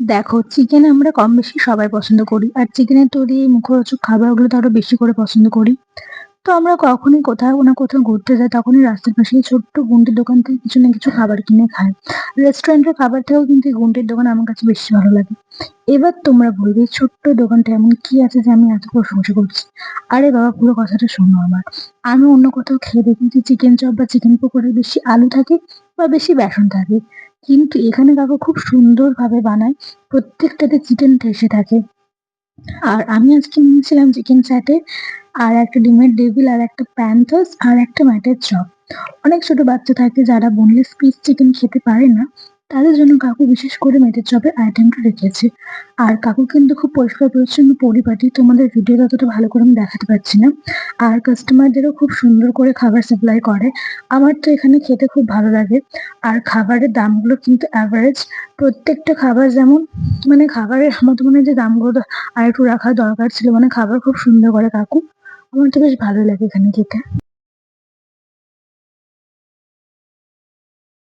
দেখো, চিকেন আমরা কম বেশি সবাই পছন্দ করি। আর চিকেনের তৈরি এই মুখরোচক খাবারগুলো তো আরো বেশি করে পছন্দ করি। তো আমরা কখনই কোথাও না কোথাও ঘুরতে যাই, তখনই রাস্তার পাশে এই ছোট্ট গুন্ডির দোকান থেকে কিছু না কিছু খাবার কিনে খাই। রেস্টুরেন্টের খাবার থেকেও কিন্তু এই গুন্ডির দোকান আমার কাছে বেশি ভালো লাগে। এবার তোমরা বলবে এই ছোট্ট দোকানটা এমন কি আছে যে আমি এত প্রশংসা করছি? আরে বাবা, পুরো কথাটা শোনো আমার। আমি অন্য কোথাও খেয়ে দেখেছি চিকেন চপ বা চিকেন পকোড়ায় বেশি আলু থাকে বা বেশি বেসন থাকে। কিন্তু এখানে কাকু খুব সুন্দরভাবে বানায়। প্রত্যেকটাতে চিকেন ঠেসে থাকে। আর আমি আজকে নিয়েছিলাম চিকেন স্যাটে, আর একটা ডিমের ডেভিল, আর একটা প্যান্থাস, আর একটা মাটনের চপ। অনেক ছোট বাচ্চা থাকে যারা বোনলেস পিস চিকেন খেতে পারে না, তাদের জন্য কাকু বিশেষ করে মেটের চপের আইটেমটা রেখেছে। আর কাকু কিন্তু খুব পরিষ্কার পরিচ্ছন্ন পরিপাটি, তোমাদের ভিডিও ততটা ভালো করে আমি দেখাতে পারছি না। আর কাস্টমারদেরও খুব সুন্দর করে খাবার সাপ্লাই করে। আমার তো এখানে খেতে খুব ভালো লাগে। আর খাবারের দামগুলো কিন্তু অ্যাভারেজ। প্রত্যেকটা খাবার যেমন, মানে খাবারের আমার তো মনে হয় যে দামগুলো আরেকটু রাখা দরকার ছিল। মানে খাবার খুব সুন্দর করে কাকু। আমার তো বেশ ভালোই লাগে এখানে খেতে।